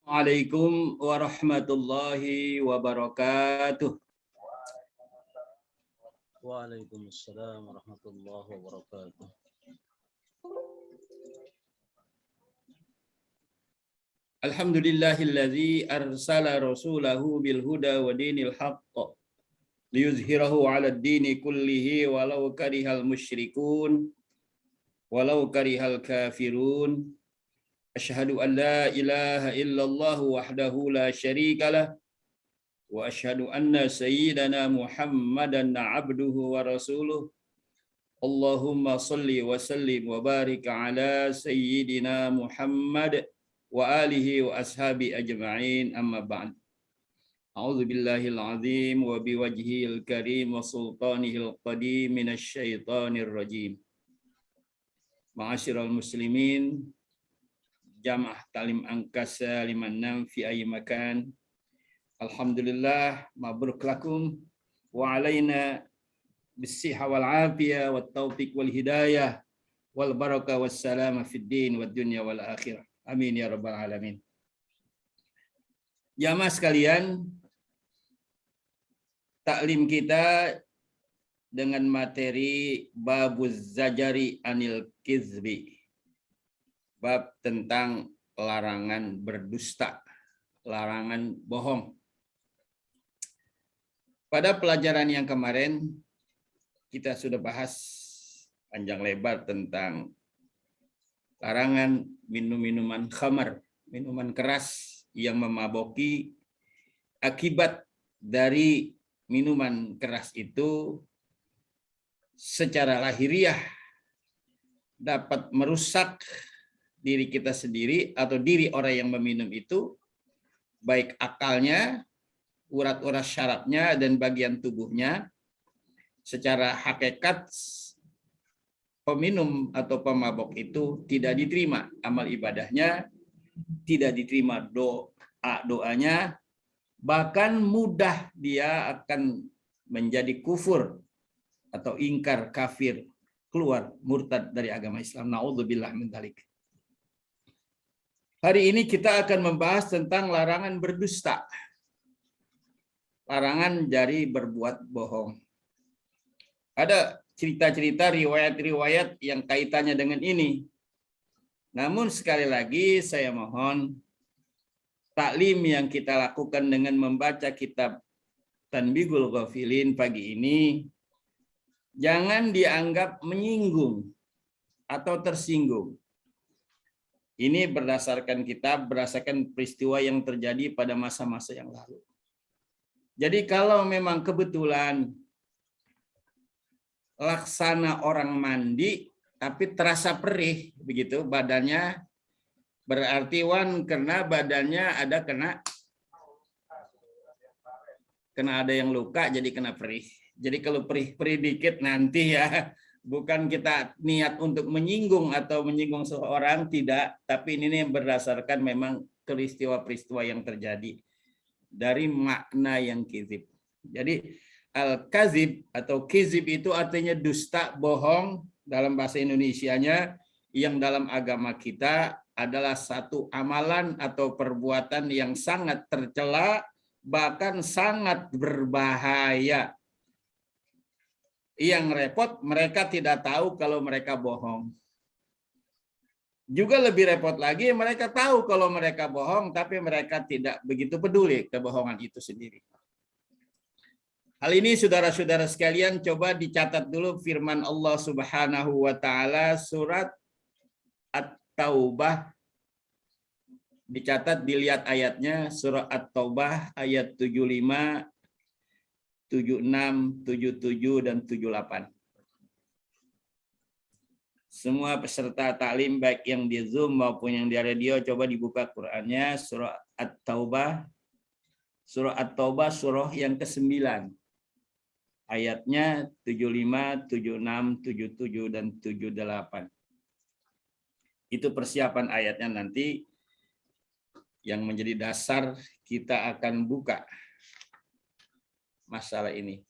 Assalamualaikum warahmatullahi wabarakatuh. Waalaikumsalam warahmatullahi wabarakatuh. Alhamdulillahilladzi arsala rasulahu bil huda wa dinil haqq liyuzhirahu 'alad dini kullihi walau karihal musyrikun walau karihal kafirun. Asyhadu an la ilaha illallah wahdahu la syarikalah wa asyhadu anna sayyidana Muhammadan abduhu wa rasuluh. Allahumma salli wa sallim wa barik ala sayyidina Muhammad wa alihi wa ashabi ajma'in, amma ba'd. A'udzu billahil azim wa biwajhil karim wa sultanihil qadim minasy syaithanir rajim. Ma'asyiral muslimin, Jamaah Talim Angkasa 56 fi ayyi makan. Alhamdulillah, mabruk lakum wa alaina bis-sihha wal afiyah wat taufiq wal hidayah wal barakah was salama fid din wad dunya wal akhirah. Amin ya rabbal alamin. Jamaah sekalian, taklim kita dengan materi babuz zajari anil kizbi. Bab tentang larangan berdusta, larangan bohong. Pada pelajaran yang kemarin kita sudah bahas panjang lebar tentang larangan minum-minuman khamar, minuman keras yang memaboki. Akibat dari minuman keras itu secara lahiriah dapat merusak diri kita sendiri atau diri orang yang meminum itu, baik akalnya, urat-urat syarafnya, dan bagian tubuhnya. Secara hakikat, peminum atau pemabok itu tidak diterima amal ibadahnya, tidak diterima doanya, bahkan mudah dia akan menjadi kufur atau ingkar, kafir, keluar murtad dari agama Islam. Na'udzubillah min dzalik. Hari ini kita akan membahas tentang larangan berdusta. Larangan dari berbuat bohong. Ada cerita-cerita, riwayat-riwayat yang kaitannya dengan ini. Namun sekali lagi saya mohon, taklim yang kita lakukan dengan membaca kitab Tanbihul Ghafilin pagi ini jangan dianggap menyinggung atau tersinggung. Ini berdasarkan peristiwa yang terjadi pada masa-masa yang lalu. Jadi kalau memang kebetulan laksana orang mandi tapi terasa perih begitu badannya, berarti karena badannya ada kena ada yang luka jadi kena perih. Jadi kalau perih-perih dikit nanti ya, bukan kita niat untuk menyinggung atau menyinggung seseorang, tidak. Tapi ini berdasarkan memang peristiwa-peristiwa yang terjadi dari makna yang kizib. Jadi al-kazib atau kizib itu artinya dusta, bohong dalam bahasa Indonesianya, yang dalam agama kita adalah satu amalan atau perbuatan yang sangat tercela, bahkan sangat berbahaya. Yang repot, mereka tidak tahu kalau mereka bohong. Juga lebih repot lagi, mereka tahu kalau mereka bohong, tapi mereka tidak begitu peduli kebohongan itu sendiri. Hal ini saudara-saudara sekalian, coba dicatat dulu firman Allah Subhanahu wa Ta'ala, surat At-Taubah. Dicatat, dilihat ayatnya, surat At-Taubah ayat 75, 76, 77, dan 78. Semua peserta taklim baik yang di Zoom maupun yang di radio, coba dibuka Qur'annya, surah At-Taubah. Surah At-Taubah surah yang ke-9. Ayatnya 75, 76, 77, dan 78. Itu persiapan ayatnya nanti yang menjadi dasar kita akan buka masalah ini.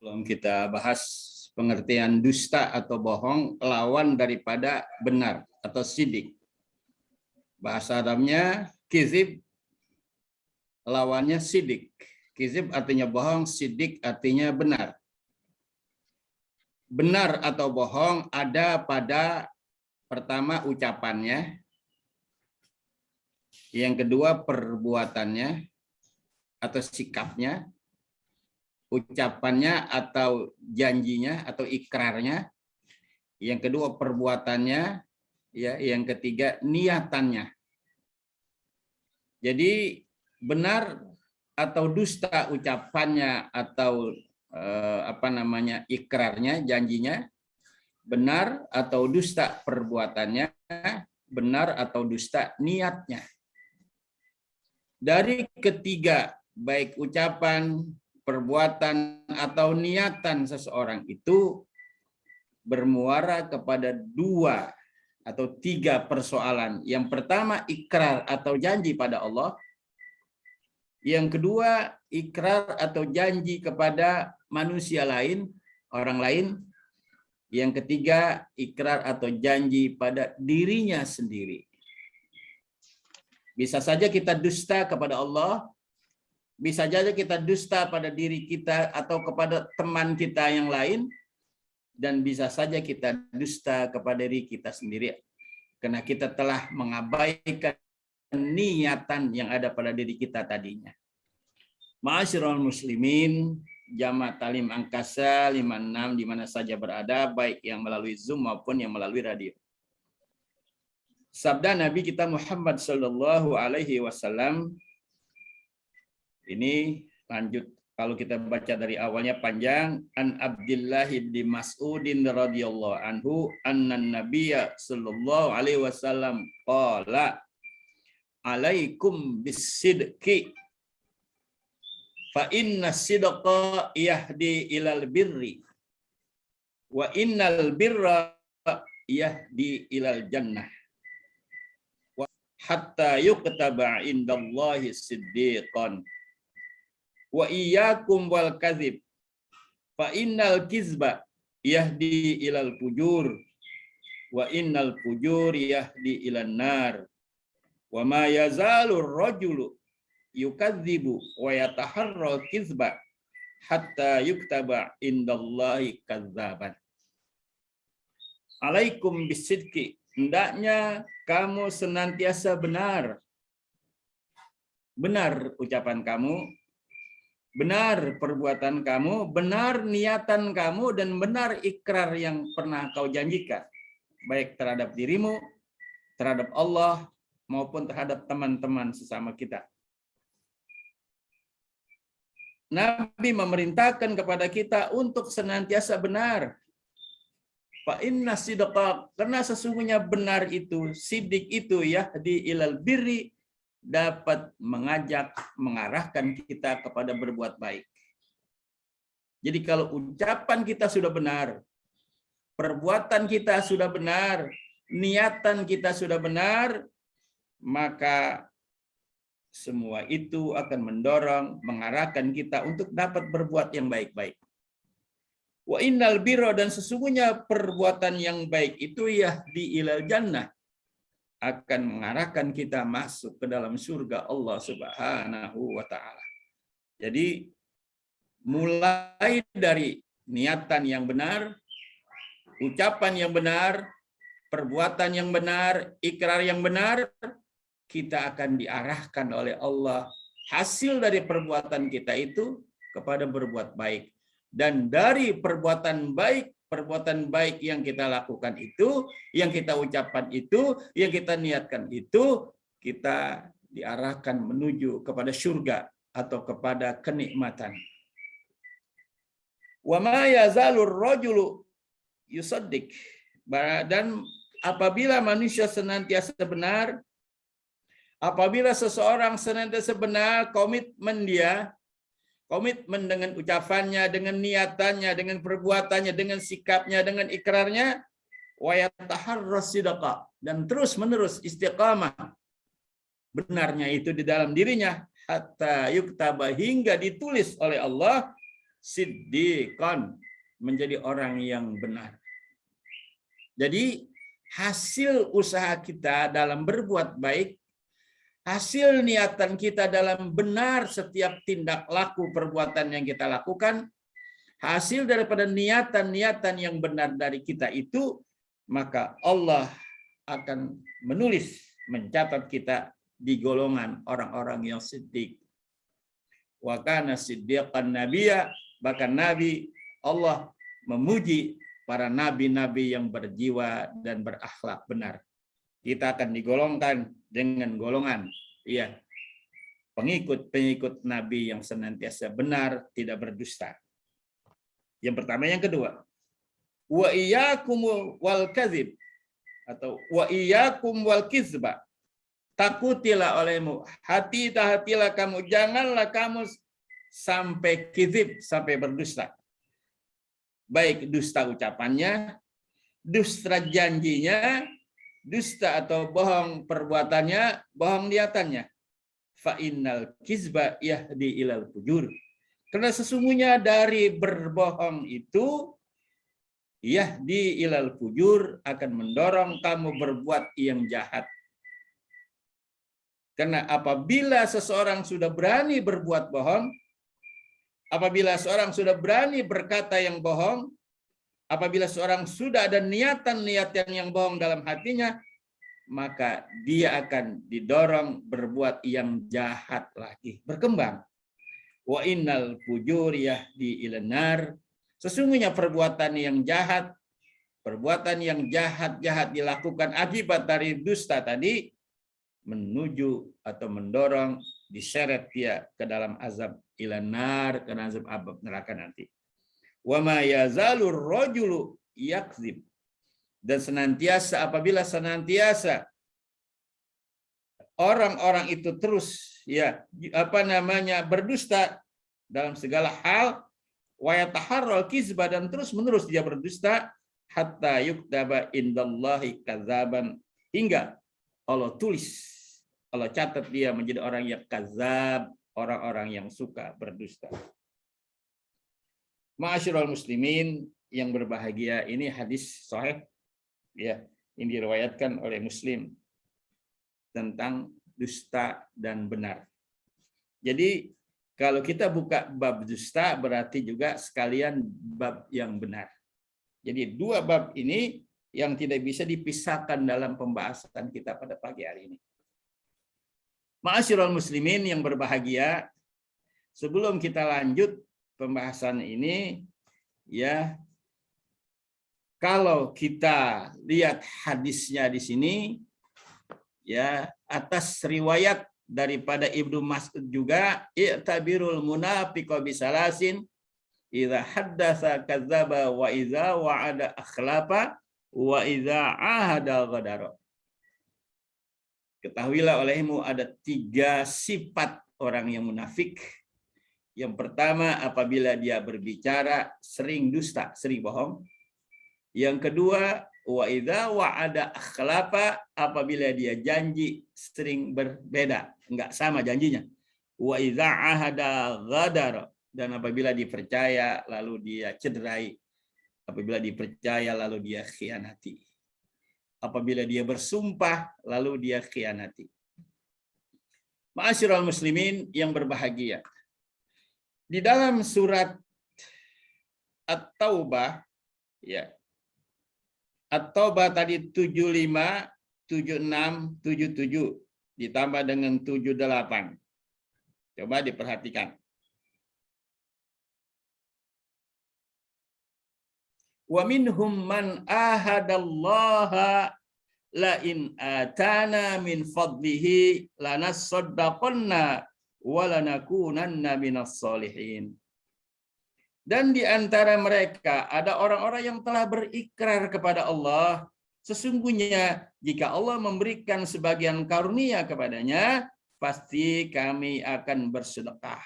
Belum kita bahas pengertian dusta atau bohong, lawan daripada benar atau sidik. Bahasa Arabnya Kizib lawannya sidik. Kizib artinya bohong, sidik artinya benar. Benar atau bohong ada pada pertama ucapannya, yang kedua perbuatannya atau sikapnya, ucapannya atau janjinya atau ikrarnya, yang kedua perbuatannya, ya, yang ketiga niatannya. Jadi benar atau dusta ucapannya atau ikrarnya, janjinya, benar atau dusta perbuatannya, benar atau dusta niatnya. Dari ketiga, baik ucapan, perbuatan, atau niatan seseorang itu bermuara kepada dua atau tiga persoalan. Yang pertama, ikrar atau janji pada Allah. Yang kedua, ikrar atau janji kepada manusia lain, orang lain. Yang ketiga, ikrar atau janji pada dirinya sendiri. Bisa saja kita dusta kepada Allah, bisa saja kita dusta pada diri kita atau kepada teman kita yang lain, dan bisa saja kita dusta kepada diri kita sendiri. Karena kita telah mengabaikan niatan yang ada pada diri kita tadinya. Ma'asyiral muslimin, Jamaah Talim Angkasa 56 di mana saja berada, baik yang melalui Zoom maupun yang melalui radio. Sabda Nabi kita Muhammad sallallahu alaihi wasallam ini lanjut, kalau kita baca dari awalnya panjang. An Abdullah bin Mas'udin radhiyallahu anhu anna Nabiyya sallallahu alaihi wasallam qala alaikum bis-sidqi fa inna sidqa yahdi ilal birri wa innal birra yahdi ilal jannah wa hatta yuktaba indallahi siddiqan wa iyyakum wal kadzib fa innal kizba yahdi ilal fujur wa innal fujur yahdi ilan nar wa ma yazalur rajulu yukadzibu wa yataharra kizba hatta yuktaba indallahi kadzaban. Alaikum bisidqi, hendaknya kamu senantiasa benar. Benar ucapan kamu, benar perbuatan kamu, benar niatan kamu, dan benar ikrar yang pernah kau janjikan, baik terhadap dirimu, terhadap Allah, maupun terhadap teman-teman sesama kita. Nabi memerintahkan kepada kita untuk senantiasa benar. Fa inna sidqa, karena sesungguhnya benar itu, sidik itu yahdi ilal birri, dapat mengajak, mengarahkan kita kepada berbuat baik. Jadi kalau ucapan kita sudah benar, perbuatan kita sudah benar, niatan kita sudah benar, maka semua itu akan mendorong, mengarahkan kita untuk dapat berbuat yang baik-baik. Wa innal birra, dan sesungguhnya perbuatan yang baik itu yahdi ilal jannah, akan mengarahkan kita masuk ke dalam surga Allah Subhanahu wa taala. Jadi mulai dari niatan yang benar, ucapan yang benar, perbuatan yang benar, ikrar yang benar, kita akan diarahkan oleh Allah hasil dari perbuatan kita itu kepada berbuat baik. Dan dari perbuatan baik yang kita lakukan itu, yang kita ucapkan itu, yang kita niatkan itu, kita diarahkan menuju kepada surga atau kepada kenikmatan. Wa ma yazalur rajulu yusaddiq, dan apabila manusia senantiasa benar, apabila seseorang senantiasa benar, komitmen dengan ucapannya, dengan niatannya, dengan perbuatannya, dengan sikapnya, dengan ikrarnya, wa yataharras sidqa, dan terus-menerus istiqamah benarnya itu di dalam dirinya, hatta yuktaba, hingga ditulis oleh Allah siddiqan, menjadi orang yang benar. Jadi hasil usaha kita dalam berbuat baik hasil niatan kita dalam benar setiap tindak laku perbuatan yang kita lakukan, hasil daripada niatan-niatan yang benar dari kita itu, maka Allah akan menulis, mencatat kita di golongan orang-orang yang siddiq. Wa kana siddiqan nabiyya, bahkan Nabi Allah memuji para nabi-nabi yang berjiwa dan berakhlak benar. Kita akan digolongkan dengan golongan pengikut-pengikut Nabi yang senantiasa benar, tidak berdusta. Yang pertama. Yang kedua, wa iyyakum wal kadzib, atau wa iyyakum wal kizba. Takutilah olehmu, hati-hatilah kamu, janganlah kamu sampai kizib, sampai berdusta. Baik dusta ucapannya, dusta janjinya, dusta atau bohong perbuatannya, bohong niatannya. Fa innal kizba yahdi ilal fujur. Karena sesungguhnya dari berbohong itu yahdi ilal fujur, akan mendorong kamu berbuat yang jahat. Karena apabila seseorang sudah berani berbuat bohong, apabila seorang sudah berani berkata yang bohong, apabila seorang sudah ada niatan-niatan yang bohong dalam hatinya, maka dia akan didorong berbuat yang jahat lagi, berkembang. Wa innal fujur yahdi ilan nar. Sesungguhnya perbuatan yang jahat dilakukan akibat dari dusta tadi, menuju atau mendorong diseret dia ke dalam azab ilan nar, ke azab neraka nanti. Wa ma yazalur rajulu yakzib. Dan senantiasa, apabila senantiasa orang-orang itu terus berdusta dalam segala hal, wa yataharral kizba, dan terus-menerus dia berdusta, hatta yuktaba indallahi kadzaban, hingga Allah tulis, Allah catat dia menjadi orang yang kadzab, orang-orang yang suka berdusta. Ma'asyiral muslimin yang berbahagia, ini hadis sahih ini diriwayatkan oleh Muslim tentang dusta dan benar. Jadi kalau kita buka bab dusta, berarti juga sekalian bab yang benar. Jadi dua bab ini yang tidak bisa dipisahkan dalam pembahasan kita pada pagi hari ini. Ma'asyiral muslimin yang berbahagia, sebelum kita lanjut pembahasan ini, kalau kita lihat hadisnya di sini, atas riwayat daripada Ibnu Mas'ud juga, i'tabirul munafiqa bisalasin, idza haddatsa kadzdzaba, wa idza wa'ada akhlafa, wa idza ahada ghadara. Ketahuilah olehmu ada 3 sifat orang yang munafik. Yang pertama, apabila dia berbicara sering dusta, sering bohong. Yang kedua, wa idza wa'ada akhlafa, apabila dia janji sering berbeda, enggak sama janjinya. Wa idza ahada ghadara, dan apabila dipercaya lalu dia cederai. Apabila dipercaya lalu dia khianati. Apabila dia bersumpah lalu dia khianati. Ma'asyiral muslimin yang berbahagia. Di dalam surat At-Taubah, At-Taubah tadi 75, 76, 77 ditambah dengan 78. Coba diperhatikan. Wa minhum man ahadallaha la in atana min fadlihi lanasaddaqanna wa lanakunanna minas solihin. Dan di antara mereka ada orang-orang yang telah berikrar kepada Allah, sesungguhnya jika Allah memberikan sebagian karunia kepadanya, pasti kami akan bersedekah.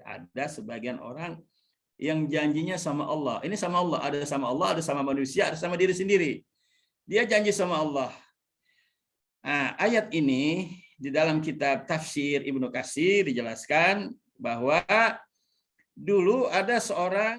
Ada sebagian orang yang janjinya sama Allah. Ini sama Allah, ada sama manusia, ada sama diri sendiri. Dia janji sama Allah. Nah, ayat ini di dalam kitab tafsir Ibnu Katsir dijelaskan bahwa dulu ada seorang